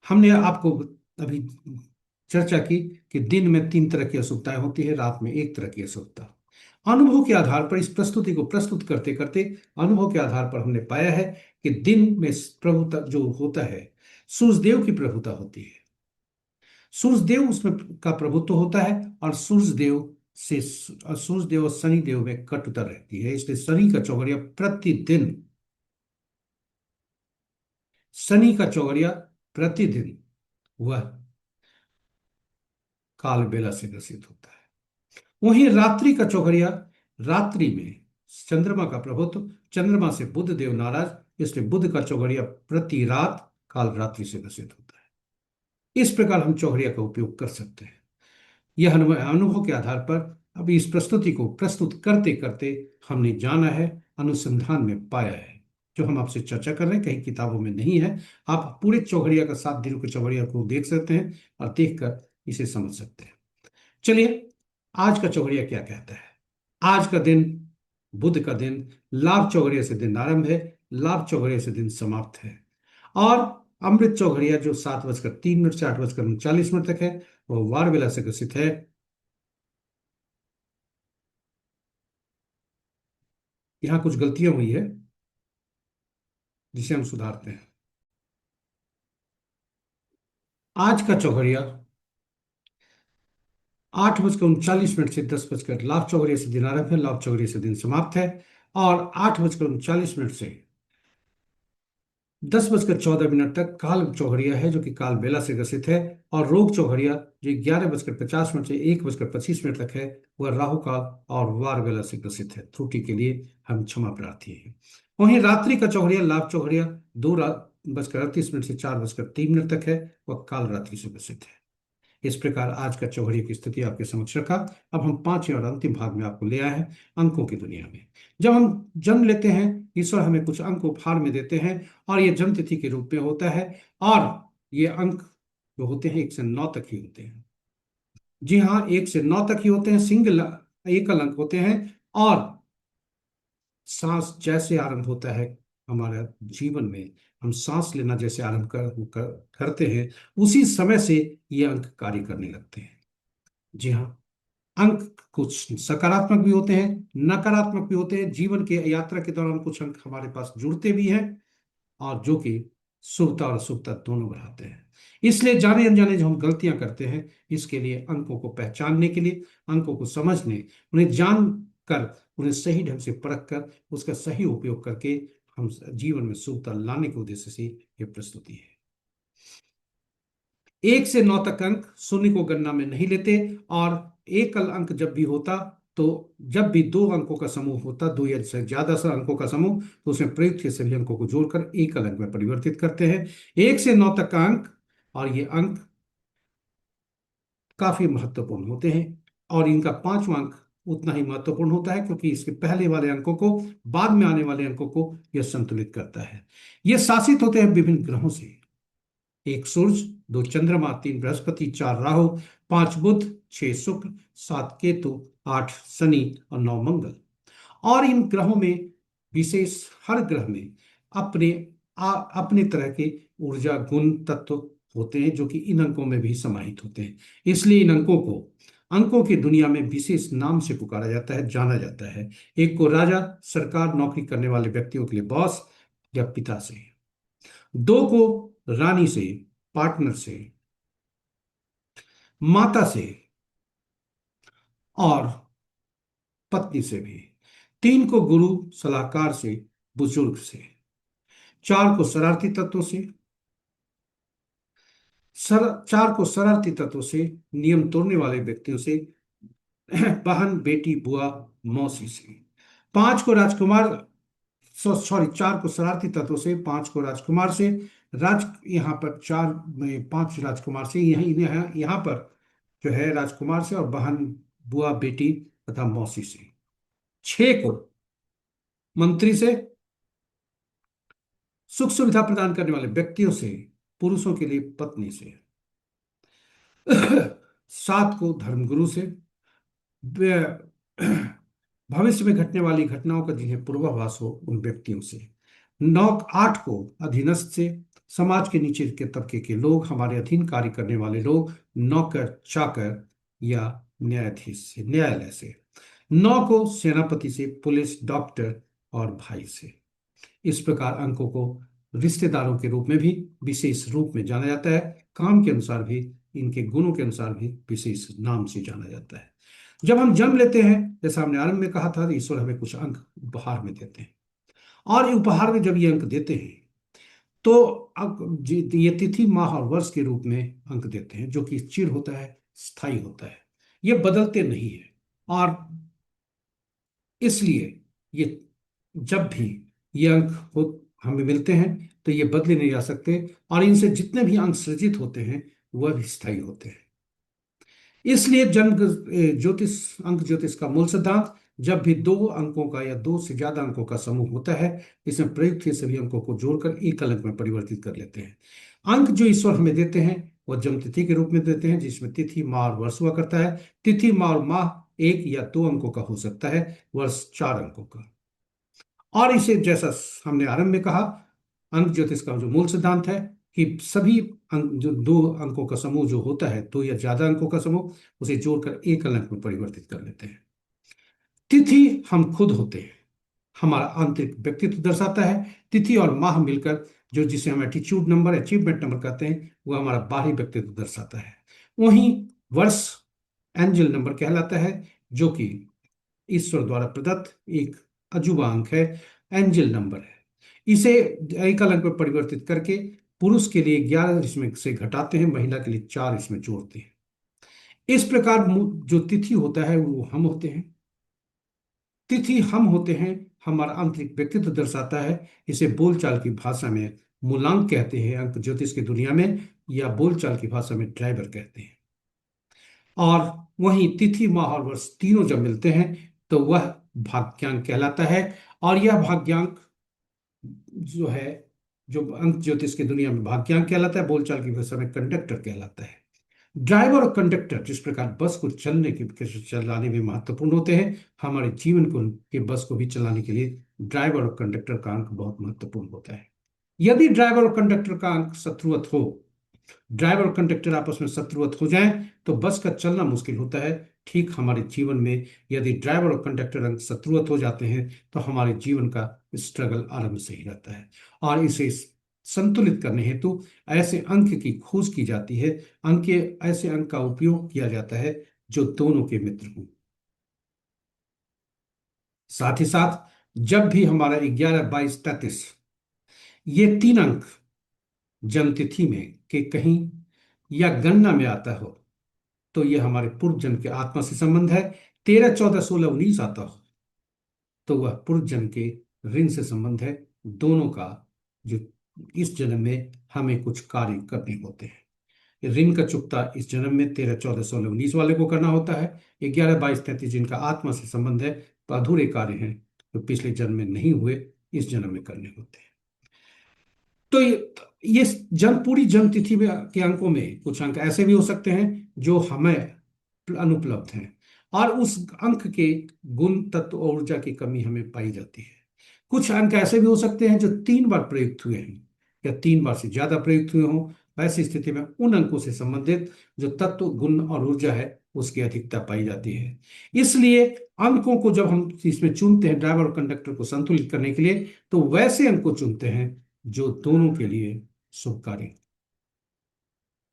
B: हमने आपको अभी चर्चा की कि दिन में 3 तरह की अशुभताएं होती है, रात में 1 तरह की अशुभता। अनुभव के आधार पर इस प्रस्तुति को प्रस्तुत करते करते अनुभव के आधार पर हमने पाया है कि दिन में प्रभुता जो होता है, सूर्यदेव की प्रभुता होती है। सूर्यदेव उसमें का प्रभुत्व होता है, और सूर्यदेव और शनिदेव में कटुता रहती है। इसलिए शनि का चौघड़िया प्रतिदिन वह काल बेला से ग्रसित होता है। वहीं रात्रि का चौघड़िया, रात्रि में चंद्रमा का प्रभुत्व, चंद्रमा से बुध देव नाराज, इसलिए बुध का चौघड़िया प्रति रात काल रात्रि से ग्रसित होता है। इस प्रकार हम चौघड़िया का उपयोग कर सकते हैं। यह अनुभव के आधार पर अभी इस प्रस्तुति को प्रस्तुत करते करते हमने जाना है, अनुसंधान में पाया है, जो हम आपसे चर्चा कर रहे हैं, कहीं किताबों में नहीं है। आप पूरे चौघड़िया का 7 दिनों के चौघड़िया को देख सकते हैं और देखकर इसे समझ सकते हैं। चलिए, आज का चौघड़िया क्या कहता है। आज का दिन, बुध का दिन, लाभ चौघड़िया से दिन आरंभ है, लाभ चौघड़िया से दिन समाप्त है, और अमृत चौघड़िया जो 7:03 से 8:39 तक है, वह वार बेला से ग्रसित है। यहाँ कुछ गलतियां हुई है जिसे हम सुधारते हैं। आज का चौघड़िया 8:39 से 10 लाभ चौघड़िया से दिन आरंभ है, लाभ चौघड़िया से दिन समाप्त है, और 8:39 से 10:14 तक काल चौघड़िया है, जो कि काल बेला से ग्रसित है, और रोग चौघड़िया जो 11:50 से 1:25 तक है, वह राहु काल और वार बेला से ग्रसित है। त्रुटि के लिए हम क्षमा प्रार्थी हैं। वहीं रात्रि का चौघड़िया, लाभ चौघड़िया 2:38 से 4:03 तक है, वह काल रात्रि से ग्रसित है। इस प्रकार आज का चौघड़िया की स्थिति आपके समक्ष रखा। अब हम 5वें और अंतिम भाग में आपको ले आए हैं, अंकों की दुनिया में। जब हम जन्म लेते हैं, ईश्वर हमें कुछ अंक उपहार में देते हैं, और ये जन्म तिथि के रूप में होता है, और ये अंक जो होते हैं 1 से 9 तक ही होते हैं। जी हाँ, 1 से 9 तक ही होते हैं, सिंगल एकल अंक होते हैं। और सांस जैसे आरंभ होता है हमारे जीवन में, हम सांस लेना जैसे आरंभ करते हैं, उसी समय से ये अंक कार्य करने लगते हैं। जी हाँ, अंक कुछ सकारात्मक भी होते हैं, नकारात्मक भी होते हैं। जीवन के यात्रा के दौरान कुछ अंक हमारे पास जुड़ते भी हैं, और जो कि शुभता और अशुभता दोनों बढ़ाते हैं। इसलिए जाने अनजाने जो हम गलतियां करते हैं, इसके लिए अंकों को पहचानने के लिए, अंकों को समझने, उन्हें जान कर, उन्हें सही ढंग से परख कर, उसका सही उपयोग करके हम जीवन में शुभता लाने के उद्देश्य से यह प्रस्तुति है। 1 से 9 तक अंक शून्य को गणना में नहीं लेते, और एकल अंक जब भी होता, तो जब भी 2 अंकों का समूह होता, 2 या से ज्यादा से अंकों का समूह, तो उसमें प्रयुक्त के सभी अंकों को जोड़कर एकल अंक में परिवर्तित करते हैं। 1 से 9 तक का अंक, और ये अंक काफी महत्वपूर्ण होते हैं, और इनका 5वां अंक उतना ही महत्वपूर्ण होता है, क्योंकि इसके पहले वाले अंकों को, बाद में आने वाले अंकों को यह संतुलित करता है। ये शासित होते हैं विभिन्न ग्रहों से। 1 सूर्य, 2 चंद्रमा, 3 बृहस्पति, 4 राहु, 5 बुध, 6 शुक्र, 7 केतु, 8 शनि और 9 मंगल। और इन ग्रहों में विशेष, हर ग्रह में अपने अपने तरह के ऊर्जा गुण तत्व होते हैं, जो कि इन अंकों में भी समाहित होते हैं। इसलिए इन अंकों को अंकों की दुनिया में विशेष नाम से पुकारा जाता है, जाना जाता है। एक को राजा, सरकार, नौकरी करने वाले व्यक्तियों के लिए बॉस या पिता से। दो को रानी से, पार्टनर से, माता से और पत्नी से भी। तीन को गुरु, सलाहकार से, बुजुर्ग से। चार को शरारती तत्वों से, चार को शरारती तत्वों से, नियम तोड़ने वाले व्यक्तियों से, बहन, बेटी, बुआ, मौसी से। पांच को राजकुमार, सॉरी, चार को शरारती तत्वों से, पांच को राजकुमार से। राज यहाँ पर चार में पांच राजकुमार से, यहाँ पर जो है राजकुमार से, और बहन, बुआ, बेटी तथा मौसी से। छह को मंत्री से, सुख सुविधा प्रदान करने वाले व्यक्तियों से, पुरुषों के लिए पत्नी से। सात को धर्मगुरु से, भविष्य में घटने वाली घटनाओं का जिन्हें पूर्वाभास हो उन व्यक्तियों से। नौ, आठ को अधीनस्थ से, समाज के नीचे के तबके के लोग, हमारे अधीन कार्य करने वाले लोग, नौकर, चाकर या न्यायाधीश से, न्यायालय से। नौ को सेनापति से, पुलिस, डॉक्टर और भाई से। इस प्रकार अंकों को रिश्तेदारों के रूप में भी विशेष रूप में जाना जाता है। काम के अनुसार भी, इनके गुणों के अनुसार भी विशेष नाम से जाना जाता है। जब हम जन्म लेते हैं, जैसा हमने आरंभ में कहा था, तो ईश्वर हमें कुछ अंक उपहार में देते हैं, और उपहार में जब ये अंक देते हैं तो ये तिथि, माह और वर्ष के रूप में अंक देते हैं, जो कि चिर होता है, स्थायी होता है, ये बदलते नहीं है। और इसलिए ये जब भी ये अंक हो हमें मिलते हैं तो ये बदले नहीं जा सकते, और इनसे जितने भी अंक सृजित होते हैं वह भी स्थायी होते हैं। इसलिए अंक ज्योतिष का मूल सिद्धांत, जब भी दो अंकों का या दो से ज्यादा अंकों का समूह होता है, इसमें प्रयुक्त हुए सभी अंकों को जोड़कर एक अंक में परिवर्तित कर लेते हैं। अंक जो ईश्वर हमें देते हैं वह जन्म तिथि के रूप में देते हैं, जिसमें तिथि, माह और वर्ष हुआ करता है। तिथि, माह और माह एक या दो अंकों का हो सकता है, वर्ष चार अंकों का। और इसे, जैसा हमने आरंभ में कहा, अंक ज्योतिष का जो मूल सिद्धांत है कि सभी अंक, जो दो अंकों का समूह जो होता है, दो या ज्यादा अंकों का समूह, उसे जोड़कर एक अंक में परिवर्तित कर लेते हैं। तिथि हम खुद होते हैं, हमारा आंतरिक व्यक्तित्व दर्शाता है। तिथि और माह मिलकर, जो जिसे हम एटीट्यूड नंबर, अचीवमेंट नंबर कहते हैं, वह हमारा बाहरी व्यक्तित्व दर्शाता है। वहीं वर्ष एंजल नंबर कहलाता है, जो कि ईश्वर द्वारा प्रदत्त एक अजूबा अंक है, एंजल नंबर है। इसे एक अंक में परिवर्तित करके पुरुष के लिए 11 इसमें से घटाते हैं, महिला के लिए 4 इसमें जोड़ते हैं। इस प्रकार जो तिथि होता है वो हम होते हैं। तिथि हम होते हैं, हमारा आंतरिक व्यक्तित्व दर्शाता है। इसे बोलचाल की भाषा में मूलांक कहते हैं अंक ज्योतिष की दुनिया में, या बोलचाल की भाषा में ड्राइवर कहते हैं। और वहीं तिथि, माह और वर्ष तीनों जब मिलते हैं तो वह भाग्यांक कहलाता है। और यह भाग्यांक जो है, जो अंक ज्योतिष की दुनिया में भाग्यांक कहलाता है, बोलचाल की भाषा में कंडक्टर कहलाता है। ड्राइवर और कंडक्टर जिस प्रकार बस को चलाने में महत्वपूर्ण होते हैं, हमारे जीवन को के बस को भी चलाने के लिए ड्राइवर और कंडक्टर का अंक बहुत महत्वपूर्ण होता है। यदि ड्राइवर और कंडक्टर का अंक शत्रुवत हो, ड्राइवर और कंडक्टर आपस में शत्रुवत हो जाएं तो बस का चलना मुश्किल होता है। ठीक हमारे जीवन में यदि ड्राइवर और कंडक्टर अंक शत्रुवत हो जाते हैं तो हमारे जीवन का स्ट्रगल आरंभ से ही रहता है। और इसे संतुलित करने हेतु ऐसे अंक की खोज की जाती है, ऐसे अंक का उपयोग किया जाता है जो दोनों के मित्र हों। साथ ही साथ जब भी हमारा 11, 22, 33 ये तीन अंक जन्म तिथि में के कहीं या गणना में आता हो तो यह हमारे पूर्व जन्म के आत्मा से संबंध है। 13, 14, 16, 19 आता हो तो वह पूर्व जन्म के ऋण से संबंध है। दोनों का जो इस जन्म में हमें कुछ कार्य करने होते हैं। ऋण का चुकता इस जन्म में 13, 14, 16, 19 वाले को करना होता है। 11, 22, 33 जिनका आत्मा से संबंध है, तो अधूरे कार्य हैं जो पिछले जन्म में नहीं हुए, इस जन्म में करने होते हैं। तो ये जन्म पूरी जन्म तिथि में के अंकों में कुछ अंक ऐसे भी हो सकते हैं जो हमें अनुपलब्ध हैं, और उस अंक के गुण, तत्व और ऊर्जा की कमी हमें पाई जाती है। कुछ अंक ऐसे भी हो सकते हैं जो 3 बार प्रयुक्त हुए हैं या 3 बार से ज्यादा प्रयुक्त हुए हों, ऐसी स्थिति में उन अंकों से संबंधित जो तत्व, गुण और ऊर्जा है उसकी अधिकता पाई जाती है। इसलिए अंकों को जब हम इसमें चुनते हैं ड्राइवर और कंडक्टर को संतुलित करने के लिए, तो वैसे अंक को चुनते हैं जो दोनों के लिए शुभकारी।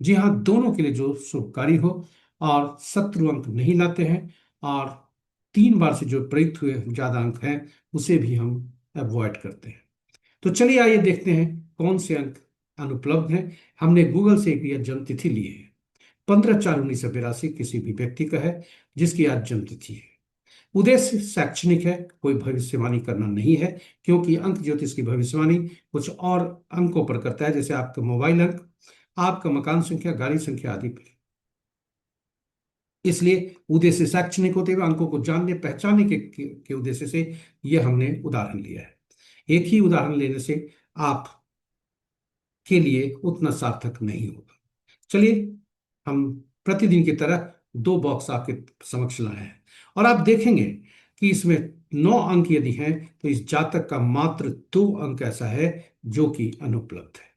B: जी हाँ, दोनों के लिए जो शुभकारी हो, और शत्रु अंक नहीं लाते हैं, और 3 बार से जो प्रयुक्त हुए ज्यादा अंक हैं उसे भी हम अवॉइड करते हैं। तो चलिए आइए देखते हैं कौन से अंक अनुपलब्ध हैं। हमने गूगल से एक यह जन्म तिथि ली है। 15/4/1982 किसी भी व्यक्ति का है जिसकी आज जन्म तिथि है। उद्देश्य शैक्षणिक है, कोई भविष्यवाणी करना नहीं है, क्योंकि अंक ज्योतिष की भविष्यवाणी कुछ और अंकों पर करता है, जैसे आपका मोबाइल अंक, आपका मकान संख्या, गाड़ी संख्या आदि पर। इसलिए उद्देश्य शैक्षणिक होते हुए अंकों को जानने पहचानने के उद्देश्य से यह हमने उदाहरण लिया है। एक ही उदाहरण लेने से आप के लिए उतना सार्थक नहीं होगा। चलिए, हम प्रतिदिन की तरह 2 बॉक्स आपके समक्ष लाए हैं, और आप देखेंगे कि इसमें 9 अंक यदि हैं तो इस जातक का मात्र 2 अंक ऐसा है जो कि अनुपलब्ध है।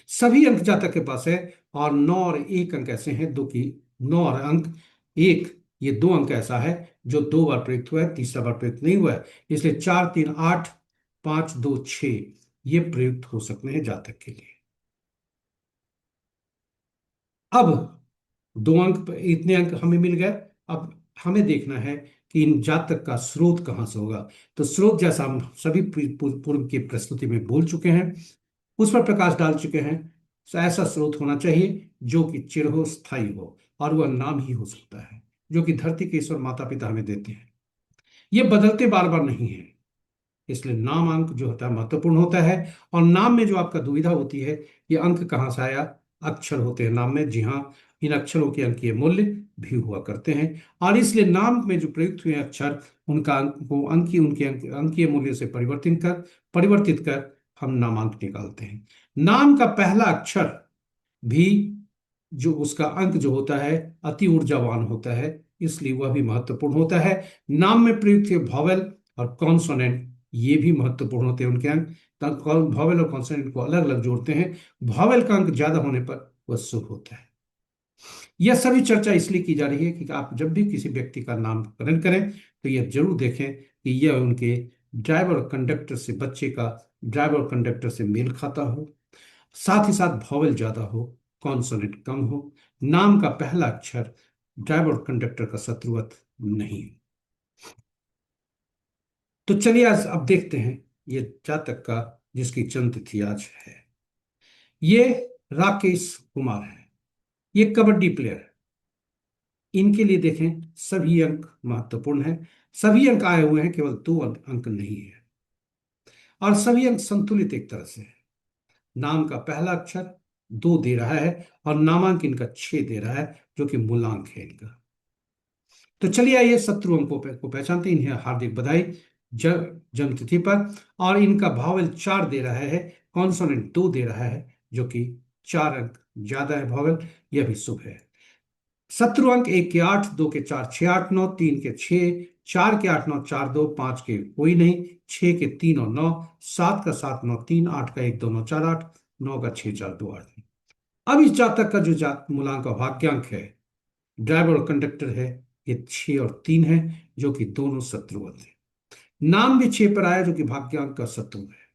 B: सभी अंक जातक के पास है, और 9 और 1 अंक ऐसे हैं दो की 9 और अंक 1, ये 2 अंक ऐसा है जो 2 बार प्रयुक्त हुआ है, तीसरा बार प्रयुक्त नहीं हुआ है। इसलिए 4 3 8 5 2 6 ये प्रयुक्त हो सकते हैं जातक के लिए। अब 2 अंक, इतने अंक हमें मिल गए। अब हमें देखना है कि इन जातक का स्रोत कहां से होगा। तो स्रोत, जैसा हम सभी पूर्व की प्रस्तुति में बोल चुके हैं, उस पर प्रकाश डाल चुके हैं। तो ऐसा स्रोत होना चाहिए जो कि चिरस्थायी हो, और वह नाम ही हो सकता है जो कि धरती के ईश्वर माता पिता हमें देते हैं। ये बदलते बार बार नहीं है, इसलिए नाम अंक जो होता है महत्वपूर्ण होता है। और नाम में जो आपका दुविधा होती है, ये अंक कहाँ से आया, अक्षर होते हैं नाम में। जी हाँ, इन अक्षरों के अंकीय मूल्य भी हुआ करते हैं, और इसलिए नाम में जो प्रयुक्त हुए अक्षर, उनका अंक को उनके अंकीय मूल्य से परिवर्तित कर हम नामांक निकालते हैं। नाम का पहला अक्षर भी, जो उसका अंक जो होता है, अति ऊर्जावान होता है, इसलिए वह भी महत्वपूर्ण होता है। नाम में प्रयुक्त वॉवेल और कॉन्सोनेंट ये भी महत्वपूर्ण होते हैं, उनके अंक। वॉवेल और कॉन्सोनेंट को अलग अलग जोड़ते हैं। वॉवेल का अंक ज्यादा होने पर वह शुभ होता है। यह सभी चर्चा इसलिए की जा रही है कि आप जब भी किसी व्यक्ति का नामकरण करें तो यह जरूर देखें कि यह उनके ड्राइवर और कंडक्टर से, बच्चे का ड्राइवर और कंडक्टर से मेल खाता हो, साथ ही साथ वॉवेल ज्यादा हो, कॉन्सोनेंट कम हो, नाम का पहला अक्षर ड्राइवर और कंडक्टर का शत्रुवत नहीं। तो चलिए आज अब देखते हैं ये जातक का जिसकी जन्म तिथि आज है। ये राकेश कुमार है, ये कबड्डी प्लेयर है। इनके लिए देखें, सभी अंक महत्वपूर्ण हैं, सभी अंक आए हुए हैं, केवल 2 अंक नहीं है, और सभी अंक संतुलित एक तरह से है। नाम का पहला अक्षर 2 दे रहा है, और नामांक इनका 6 दे रहा है, जो कि मूलांक है इनका। तो चलिए आइए शत्रु अंकों को पहचानते हैं। इन्हें हार्दिक बधाई जन्म तिथि पर। और इनका भावेल 4 दे रहा है, कॉन्सोनेंट 2 दे रहा है, जो कि 4 अंक ज्यादा है भावेल, यह भी शुभ है। शत्रु अंक 1 के 8, 2 के 4, 6 8 9, 3 के 6, 4 के 8 9, 4 2, 5 के कोई नहीं, 6 के 3 और 9, 7 का 7 9 3, 8 का 1 2 9 4 8, 9 का 6 4 2 8। अब इस जातक का जो मूलांक का भाग्यांक है, ड्राइवर और कंडक्टर है, ये 6 और 3 है, जो कि दोनों शत्रुवत है। नाम भी 6 पर आया, जो कि भाग्यांक का शत्रु है।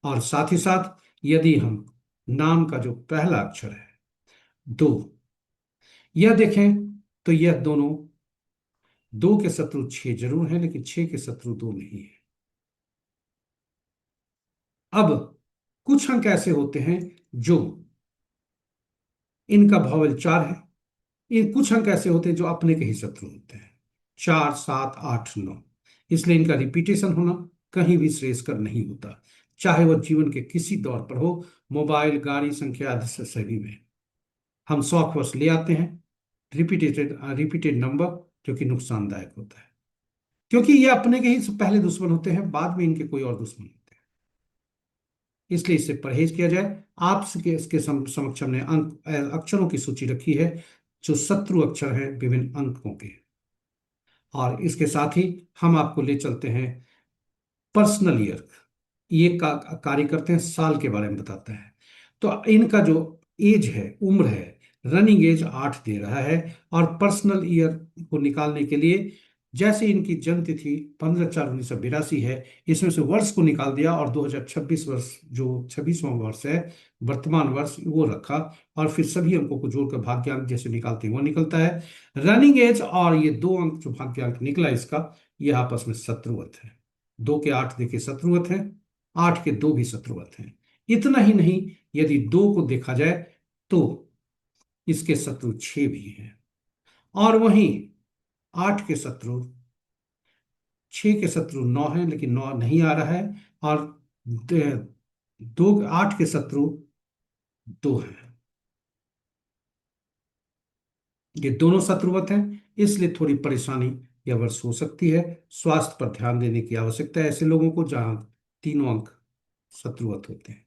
B: और साथ ही साथ यदि हम नाम का जो पहला अक्षर है 2, यह देखें तो यह दोनों 2 के शत्रु 6 जरूर है, लेकिन 6 के शत्रु 2 नहीं है। अब कुछ अंक ऐसे होते हैं जो इनका भावल 4 है, ये कुछ अंक ऐसे होते हैं जो अपने के ही शत्रु होते हैं, 4 7 8 9। इसलिए इनका रिपीटेशन होना कहीं भी श्रेयस्कर नहीं होता, चाहे वह जीवन के किसी दौर पर हो, मोबाइल, गाड़ी संख्या आदि से सभी में हम शौकवश ले आते हैं रिपीटेड नंबर, जो कि नुकसानदायक होता है, क्योंकि ये अपने के ही पहले दुश्मन होते हैं, बाद में इनके कोई और दुश्मन होते हैं। इसलिए इससे परहेज किया जाए। आपके इसके समक्ष हमने अंक अक्षरों की सूची रखी है जो शत्रु अक्षर हैं विभिन्न अंकों के, और इसके साथ ही हम आपको ले चलते हैं पर्सनल ईयर, ये कार्य करते हैं, साल के बारे में बताता है। तो इनका जो एज है, उम्र है, रनिंग एज 8 दे रहा है। और पर्सनल ईयर को निकालने के लिए जैसे इनकी जन्म तिथि 15/4/1982 है, इसमें से वर्ष को निकाल दिया और 2026 वर्ष, जो 26वां वर्ष है, वर्तमान वर्ष, वो रखा। और फिर सभी अंकों को जोड़कर भाग्यांक जैसे निकालते हैं वो निकलता है। रनिंग एज और ये दो अंक जो भाग्यांक निकला इसका, ये आपस में शत्रुवत है। 2 के 8 देखिए शत्रुवत है, 8 के 2 भी शत्रुवत हैं। इतना ही नहीं, यदि 2 को देखा जाए तो इसके शत्रु 6 भी हैं। और वहीं 8 के शत्रु, 6 के शत्रु 9 हैं, लेकिन 9 नहीं आ रहा है। और 8 के शत्रु 2 हैं। ये दोनों शत्रुवत हैं, इसलिए थोड़ी परेशानी या वर्ष हो सकती है। स्वास्थ्य पर ध्यान देने की आवश्यकता है ऐसे लोगों को जहां तीनों अंक शत्रुवत होते हैं।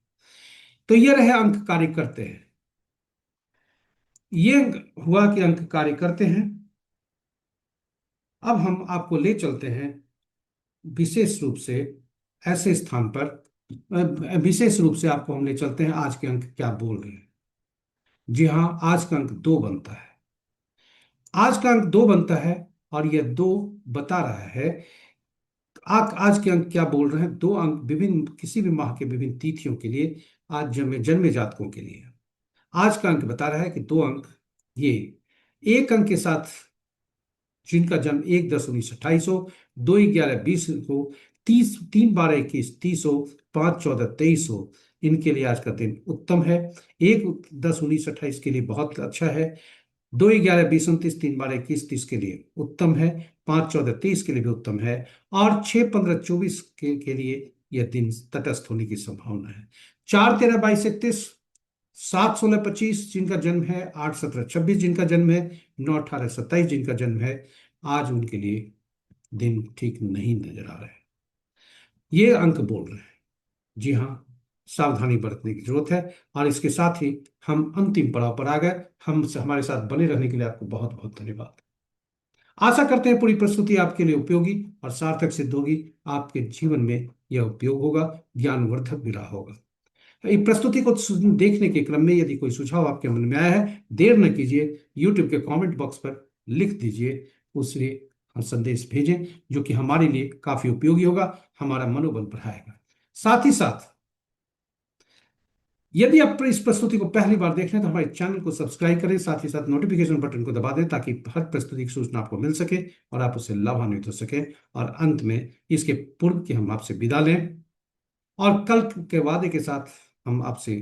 B: तो ये रहे अंक कार्य करते हैं। ये हुआ कि अंक कार्य करते हैं। अब हम आपको ले चलते हैं विशेष रूप से ऐसे स्थान पर, विशेष रूप से आपको हम ले चलते हैं आज के अंक क्या बोल रहे हैं। जी हाँ, आज का अंक 2 बनता है। आज का अंक 2 बनता है और यह 2 बता रहा है आज के अंक क्या बोल रहे हैं। 2 अंक विभिन्न, किसी भी माह के विभिन्न तिथियों के लिए, आज जन्मे जन्मे जातकों के लिए आज का अंक बता रहा है कि 2 अंक ये एक अंक के साथ जिनका जन्म 1/10/1928 हो, 2/11/20 हो, 3/12/21 30 हो, 5/14/23 हो, इनके लिए आज का दिन उत्तम है। 1/10/1928 के लिए बहुत अच्छा है, 2/11/20 29, 3/12/21 30 के लिए उत्तम है, 5/14/23 के लिए भी उत्तम है। और 6/15/24 के लिए यह दिन तटस्थ होने की संभावना है। 4/13/22/31, 7/16/25 जिनका जन्म है, 8/17/26 जिनका जन्म है, 9/18/27 जिनका जन्म है, आज उनके लिए दिन ठीक नहीं नजर आ रहे हैं। ये अंक बोल रहे हैं। जी हाँ, सावधानी बरतने की जरूरत है। और इसके साथ ही हम अंतिम पड़ाव पर आ गए। हमारे साथ बने रहने के लिए आपको बहुत बहुत धन्यवाद। आशा करते हैं पूरी प्रस्तुति आपके लिए उपयोगी और सार्थक सिद्ध होगी। आपके जीवन में यह उपयोग होगा, ज्ञानवर्धक भी रहा होगा। इस प्रस्तुति को देखने के क्रम में यदि कोई सुझाव आपके मन में आया है, देर न कीजिए, YouTube के कमेंट बॉक्स पर लिख दीजिए, उससे हम संदेश भेजें, जो कि हमारे लिए काफी उपयोगी होगा, हमारा मनोबल बढ़ाएगा। साथ ही साथ यदि आप इस प्रस्तुति को पहली बार देख रहे हैं तो हमारे चैनल को सब्सक्राइब करें, साथ ही साथ नोटिफिकेशन बटन को दबा दें ताकि हर प्रस्तुति की सूचना आपको मिल सके और आप उससे लाभान्वित हो सके। और अंत में इसके पूर्व की हम आपसे विदा लें और कल के वादे के साथ हम आपसे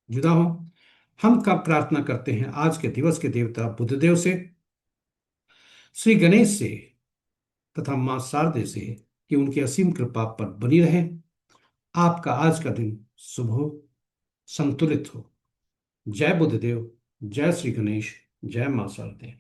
B: जुदा हों। हम का प्रार्थना करते हैं आज के दिवस के देवता बुद्धदेव से, श्री गणेश से तथा मां शारदे से कि उनकी असीम कृपा पर बनी रहे। आपका आज का दिन शुभ हो, संतुलित हो। जय बुद्धदेव, जय श्री गणेश, जय मां शारदे।